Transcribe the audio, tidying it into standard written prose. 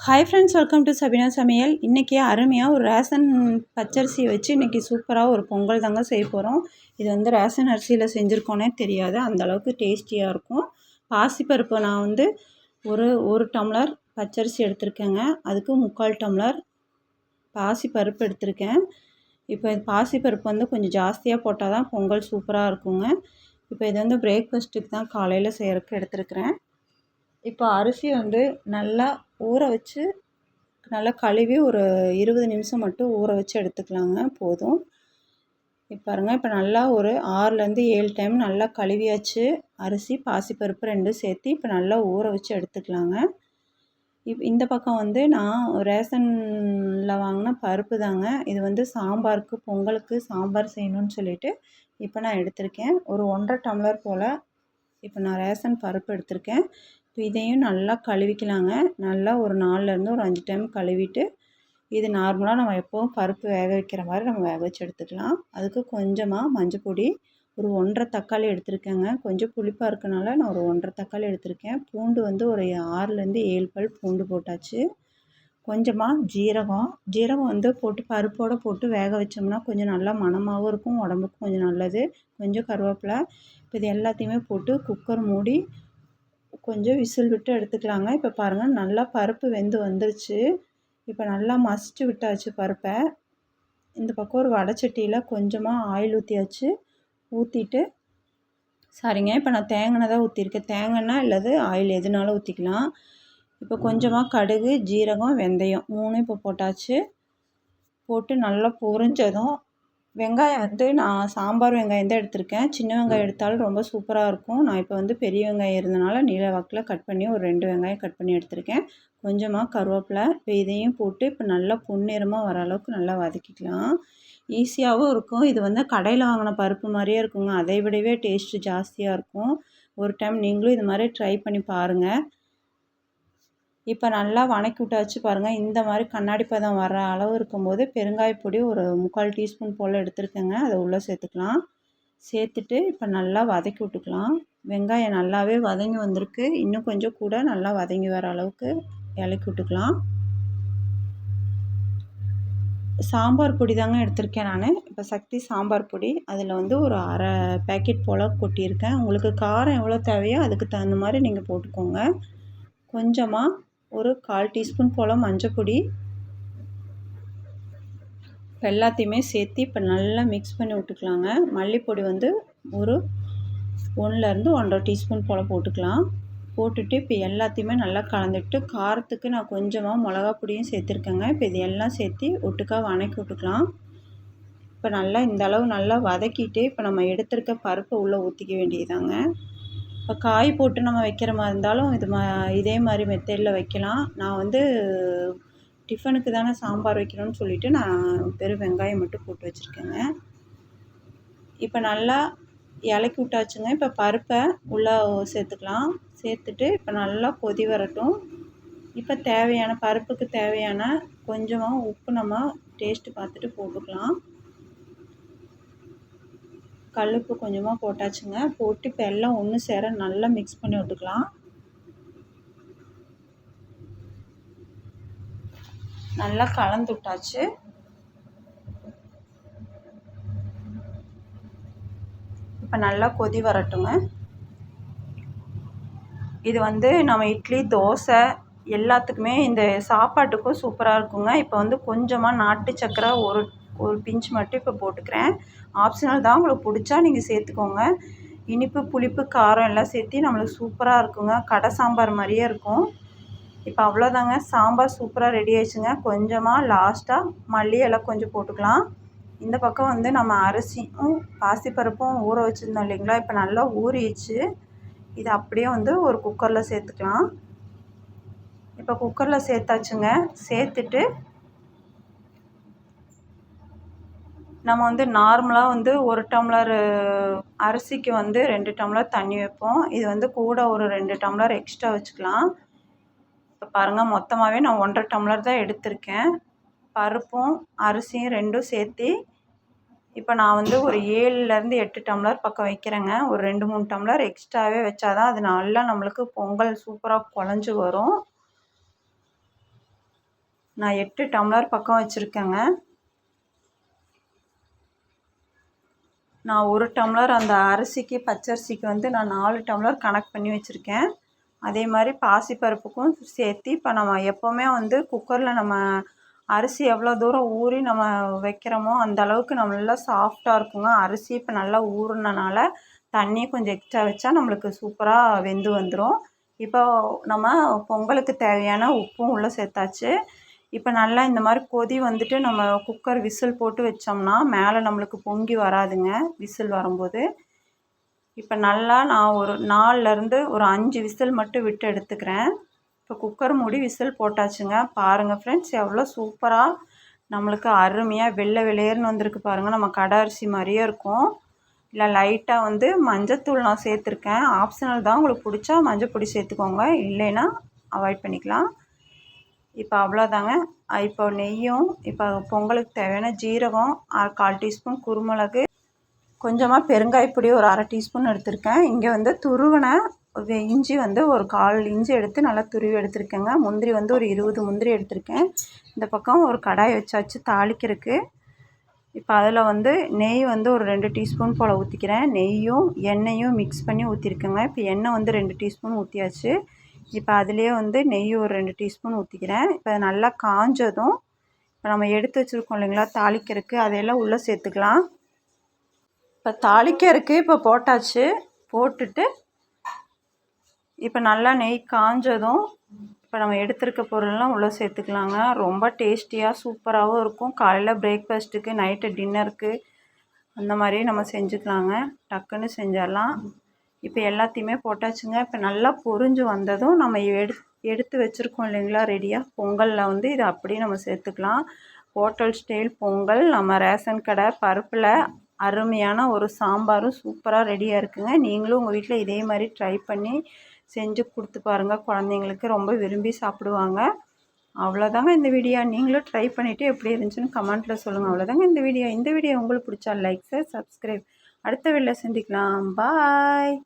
Hi friends, welcome to Sabina சமையல். இன்றைக்கி அருமையாக ஒரு ரேஷன் பச்சரிசி வச்சு இன்றைக்கி சூப்பராக ஒரு பொங்கல் தாங்க செய்ய போகிறோம். இது வந்து ரேஷன் அரிசியில் செஞ்சுருக்கோன்னே தெரியாது, அந்தளவுக்கு டேஸ்டியாக இருக்கும். பாசிப்பருப்பு நான் வந்து ஒரு டம்ளர் பச்சரிசி எடுத்திருக்கேங்க. அதுக்கு 3/4 டம்ளர் பாசிப்பருப்பு எடுத்திருக்கேன். இப்போ பாசிப்பருப்பு வந்து கொஞ்சம் ஜாஸ்தியாக போட்டால் தான் பொங்கல் சூப்பராக இருக்குங்க. இப்போ இது வந்து பிரேக்ஃபாஸ்ட்டுக்கு தான் காலையில் செய்கிறதுக்கு எடுத்துருக்கிறேன். இப்போ அரிசி வந்து நல்லா ஊற வச்சு நல்லா கழுவி ஒரு 20 நிமிஷம் மட்டும் ஊற வச்சு எடுத்துக்கலாங்க, போதும். இப்போ பாருங்கள், இப்போ நல்லா ஒரு 6லேருந்து 7 டைம் நல்லா கழுவியாச்சு. அரிசி பாசிப்பருப்பு 2 சேர்த்து இப்போ நல்லா ஊற வச்சு எடுத்துக்கலாங்க. இந்த பக்கம் வந்து நான் ரேஷனில் வாங்கின பருப்பு தாங்க. இது வந்து சாம்பாருக்கு, பொங்கலுக்கு சாம்பார் செய்யணும்னு சொல்லிட்டு இப்போ நான் எடுத்திருக்கேன். ஒரு 1.5 டம்ளர் போல் இப்போ நான் ரேஷன் பருப்பு எடுத்திருக்கேன். இப்போ இதையும் நல்லா கழுவிக்கலாங்க. நல்லா ஒரு 4லேருந்து ஒரு 5 டைம் கழுவிட்டு, இது நார்மலாக நம்ம எப்போவும் பருப்பு வேக வைக்கிற மாதிரி நம்ம வேக வச்சு எடுத்துக்கலாம். அதுக்கு கொஞ்சமாக மஞ்சள் பொடி, ஒரு 1.5 தக்காளி எடுத்திருக்கேங்க. கொஞ்சம் புளிப்பாக இருக்கனால நான் ஒரு 1.5 தக்காளி எடுத்திருக்கேன். பூண்டு வந்து ஒரு 6லேருந்து 7 பல் பூண்டு போட்டாச்சு. கொஞ்சமாக ஜீரகம் வந்து போட்டு பருப்போடு போட்டு வேக வச்சோம்னா கொஞ்சம் நல்லா மணமாகவும் இருக்கும், உடம்புக்கும் கொஞ்சம் நல்லது. கொஞ்சம் கருவேப்பிலை, இப்போ இது எல்லாத்தையுமே போட்டு குக்கர் மூடி கொஞ்சம் விசில் விட்டு எடுத்துக்கலாங்க. இப்போ பாருங்கள், நல்லா பருப்பு வெந்து வந்துருச்சு. இப்போ நல்லா மசிச்சு விட்டாச்சு பருப்பை. இந்த பக்கம் ஒரு வடைச்சட்டியில் கொஞ்சமாக ஆயில் ஊற்றியாச்சு. ஊற்றிட்டு சரிங்க, இப்போ நான் தேங்காய் தான் ஊற்றிருக்கேன். தேங்காய்னா இல்லது ஆயில் எதுனாலும் ஊற்றிக்கலாம். இப்போ கொஞ்சமாக கடுகு, ஜீரகம், வெந்தயம் 3 இப்போ போட்டாச்சு. போட்டு நல்லா பொரிஞ்சதும் வெங்காயம் வந்து நான் சாம்பார் வெங்காயம் தான் எடுத்திருக்கேன். சின்ன வெங்காயம் எடுத்தாலும் ரொம்ப சூப்பராக இருக்கும். நான் இப்போ வந்து பெரிய வெங்காயம் இருந்தனால நீல வாக்கில் கட் பண்ணி ஒரு 2 வெங்காயம் கட் பண்ணி எடுத்திருக்கேன். கொஞ்சமாக கருவேப்பிலை, இப்போ இதையும் போட்டு இப்போ நல்லா பொன்னிறமாக வர அளவுக்கு நல்லா வதக்கிக்கலாம். ஈஸியாகவும் இருக்கும். இது வந்து கடையில் வாங்கின பருப்பு மாதிரியே இருக்குங்க. அதை விடவே டேஸ்ட்டு ஜாஸ்தியாக இருக்கும். ஒரு டைம் நீங்களும் இது மாதிரி ட்ரை பண்ணி பாருங்கள். இப்போ நல்லா வதக்கி விட்டாச்சு பாருங்கள். இந்த மாதிரி கண்ணாடி பதம் வர அளவு இருக்கும்போது பெருங்காயப்பொடி ஒரு 3/4 டீஸ்பூன் போல் எடுத்துருக்கேங்க. அதை உள்ளே சேர்த்துக்கலாம். சேர்த்துட்டு இப்போ நல்லா வதக்கி விட்டுக்கலாம். வெங்காயம் நல்லாவே வதங்கி வந்திருக்கு. இன்னும் கொஞ்சம் கூட நல்லா வதங்கி வர அளவுக்கு இலக்கி விட்டுக்கலாம். சாம்பார் பொடி தாங்க எடுத்திருக்கேன் நான். இப்போ சக்தி சாம்பார் பொடி, அதில் வந்து ஒரு 1/2 பேக்கெட் போல் கொட்டியிருக்கேன். உங்களுக்கு காரம் எவ்வளோ தேவையோ அதுக்கு தகுந்த மாதிரி நீங்கள் போட்டுக்கோங்க. கொஞ்சமாக ஒரு 1/4 டீஸ்பூன் போல் மஞ்சள் பொடி, இப்போ எல்லாத்தையுமே சேர்த்து இப்போ நல்லா மிக்ஸ் பண்ணி விட்டுக்கலாங்க. மல்லிப்பொடி வந்து ஒரு 1லேருந்து 1.5 டீஸ்பூன் போல் போட்டுக்கலாம். போட்டுட்டு இப்போ எல்லாத்தையுமே நல்லா கலந்துட்டு, காரத்துக்கு நான் கொஞ்சமாக மிளகா பொடியும் சேர்த்துருக்கேங்க. இப்போ இது எல்லாம் சேர்த்து ஒட்டுக்கா வதக்கி விட்டுக்கலாம். இப்போ நல்லா இந்த அளவு நல்லா வதக்கிட்டு இப்போ நம்ம எடுத்துருக்க பருப்பை உள்ளே ஊற்றிக்க வேண்டியதாங்க. இப்போ காய் போட்டு நம்ம வைக்கிற மாதிரி இருந்தாலும் இதே மாதிரி மெத்தடில் வைக்கலாம். நான் வந்து டிஃபனுக்கு தானே சாம்பார் வைக்கணும்னு சொல்லிவிட்டு நான் வெறும் வெங்காயம் மட்டும் போட்டு வச்சுருக்கேங்க. இப்போ நல்லா இலக்கி விட்டாச்சுங்க. இப்போ பருப்பை உள்ளே சேர்த்துக்கலாம். சேர்த்துட்டு இப்போ நல்லா கொதி வரட்டும். இப்போ பருப்புக்கு தேவையான கொஞ்சமாக உப்பு நம்ம டேஸ்ட்டு பார்த்துட்டு போட்டுக்கலாம். கல்லுப்பு கொஞ்சமாக போட்டாச்சுங்க. போட்டு இப்போ எல்லாம் ஒன்று சேர நல்லா மிக்ஸ் பண்ணி விட்டுக்கலாம். நல்லா கலந்து விட்டாச்சு. இப்போ நல்லா கொதி வரட்டுங்க. இது வந்து நம்ம இட்லி, தோசை எல்லாத்துக்குமே இந்த சாப்பாட்டுக்கும் சூப்பராக இருக்குங்க. இப்போ வந்து கொஞ்சமாக நாட்டு சக்கரை ஒரு பிஞ்ச் மட்டும் இப்போ போட்டுக்கிறேன். ஆப்ஷனல் தான், உங்களுக்கு பிடிச்சா நீங்கள் சேர்த்துக்கோங்க. இனிப்பு, புளிப்பு, காரம் எல்லாம் சேர்த்து நம்மளுக்கு சூப்பராக இருக்குங்க. கடை சாம்பார் மாதிரியே இருக்கும். இப்போ அவ்வளோதாங்க, சாம்பார் சூப்பராக ரெடி ஆயிடுச்சுங்க. கொஞ்சமாக லாஸ்ட்டாக மல்லி இலை கொஞ்சம் போட்டுக்கலாம். இந்த பக்கம் வந்து நம்ம அரிசியும் பாசிப்பருப்பும் ஊற வச்சுருந்தோம் இல்லைங்களா, இப்போ நல்லா ஊறிடுச்சு. இது அப்படியே வந்து ஒரு குக்கரில் சேர்த்துக்கலாம். இப்போ குக்கரில் சேர்த்தாச்சுங்க. சேர்த்துட்டு நம்ம வந்து நார்மலாக வந்து 1 டம்ளர் அரிசிக்கு வந்து 2 டம்ளர் தண்ணி வைப்போம். இது வந்து கூட ஒரு 2 டம்ளர் எக்ஸ்ட்ரா வச்சுக்கலாம். இப்போ பாருங்கள், மொத்தமாகவே நான் 1.5 டம்ளர் தான் எடுத்திருக்கேன். பருப்பும் அரிசியும் 2ம் சேர்த்து இப்போ நான் வந்து ஒரு 7லேருந்து 8 டம்ளர் பக்கம் வைக்கிறேங்க. ஒரு 2, 3 டம்ளர் எக்ஸ்ட்ராவே வச்சா தான் அது நல்லா நம்மளுக்கு பொங்கல் சூப்பராக குழஞ்சி வரும். நான் 8 டம்ளர் பக்கம் வச்சுருக்கேங்க. நான் 1 டம்ளர் அந்த அரிசிக்கு பச்சரிசிக்கு வந்து நான் 4 டம்ளர் கணக்கு பண்ணி வச்சுருக்கேன். அதே மாதிரி பாசிப்பருப்புக்கும் சேர்த்து இப்போ நம்ம எப்போவுமே வந்து குக்கரில் நம்ம அரிசி எவ்வளோ தூரம் ஊறி நம்ம வைக்கிறோமோ அந்த அளவுக்கு நல்லா சாஃப்டாக இருக்குங்க. அரிசி இப்போ நல்லா ஊறினனால தண்ணியை கொஞ்சம் எக்ஸ்ட்ரா வச்சா நம்மளுக்கு சூப்பராக வெந்து வந்துடும். இப்போ நம்ம பொங்கலுக்கு தேவையான உப்பும் உள்ளே சேர்த்தாச்சு. இப்போ நல்லா இந்த மாதிரி கொதி வந்துட்டு நம்ம குக்கர் விசில் போட்டு வச்சோம்னா மேலே நம்மளுக்கு பொங்கி வராதுங்க விசில் வரும்போது. இப்போ நல்லா நான் ஒரு 4லேருந்து ஒரு 5 விசில் மட்டும் விட்டு எடுத்துக்கிறேன். இப்போ குக்கர் மூடி விசில் போட்டாச்சுங்க. பாருங்கள் ஃப்ரெண்ட்ஸ், எவ்வளோ சூப்பராக நம்மளுக்கு அருமையாக வெள்ளை வெளியேறுன்னு வந்திருக்கு பாருங்கள். நம்ம கடை அரிசி மாதிரியே இருக்கும். இல்லை லைட்டாக வந்து மஞ்சத்தூள் நான் சேர்த்துருக்கேன். ஆப்ஷனல் தான், உங்களுக்கு பிடிச்சா மஞ்சள் பொடி சேர்த்துக்கோங்க, இல்லைன்னா அவாய்ட் பண்ணிக்கலாம். இப்போ அவ்வளோதாங்க. இப்போ நெய்யும், இப்போ பொங்கலுக்கு தேவையான ஜீரகம் 1/4 டீஸ்பூன், குருமிளகு, கொஞ்சமாக பெருங்காயப்பொடி ஒரு 1/2 டீஸ்பூன் எடுத்திருக்கேன். இங்கே வந்து துருவின இஞ்சி வந்து ஒரு 1/4 இஞ்சி எடுத்து நல்லா துருவி எடுத்துருக்கேங்க. முந்திரி வந்து ஒரு 20 முந்திரி எடுத்திருக்கேன். இந்த பக்கம் ஒரு கடாய் வச்சாச்சு தாளிக்கிறதுக்கு. இப்போ அதில் வந்து நெய் வந்து ஒரு 2 டீஸ்பூன் போல் ஊற்றிக்கிறேன். நெய்யும் எண்ணெயும் மிக்ஸ் பண்ணி ஊற்றிருக்கேங்க. இப்போ எண்ணெய் வந்து 2 டீஸ்பூன் ஊற்றியாச்சு. இப்போ அதுலேயே வந்து நெய் ஒரு 2 டீஸ்பூன் ஊற்றிக்கிறேன். இப்போ நல்லா காஞ்சதும் இப்போ நம்ம எடுத்து வச்சுருக்கோம் இல்லைங்களா தாளிக்கிறதுக்கு, அதையெல்லாம் உள்ளே சேர்த்துக்கலாம். இப்போ தாளிக்கிறதுக்கு இப்போ போட்டாச்சு. போட்டுட்டு இப்போ நல்லா நெய் காஞ்சதும் இப்போ நம்ம எடுத்துருக்க பொருள்லாம் உள்ளே சேர்த்துக்கலாங்க. ரொம்ப டேஸ்டியாக சூப்பராகவும் இருக்கும். காலையில் பிரேக்ஃபாஸ்ட்டுக்கு, நைட்டு டின்னருக்கு அந்த மாதிரி நம்ம செஞ்சுக்கலாங்க. டக்குன்னு செஞ்சிடலாம். இப்போ எல்லாத்தையுமே போட்டாச்சுங்க. இப்போ நல்லா பொரிஞ்சு வந்ததும் நம்ம எடுத்து வச்சுருக்கோம் இல்லைங்களா ரெடியாக, பொங்கலில் வந்து இதை அப்படியே நம்ம சேர்த்துக்கலாம். ஹோட்டல் ஸ்டைல் பொங்கல் நம்ம ரேஷன் கடை பருப்பில் அருமையான ஒரு சாம்பாரும் சூப்பராக ரெடியாக இருக்குங்க. நீங்களும் உங்கள் வீட்டில் இதே மாதிரி ட்ரை பண்ணி செஞ்சு கொடுத்து பாருங்கள். குழந்தைங்களுக்கு ரொம்ப விரும்பி சாப்பிடுவாங்க. அவ்வளோதாங்க இந்த வீடியோ. நீங்களும் ட்ரை பண்ணிவிட்டு எப்படி இருந்துச்சுன்னு கமெண்ட்டில் சொல்லுங்கள். அவ்வளோதாங்க இந்த வீடியோ. இந்த வீடியோ உங்களுக்கு பிடிச்சா லைக், ஷேர், சப்ஸ்கிரைப். அடுத்த வீடியோவில் சந்திக்கலாம். பாய்.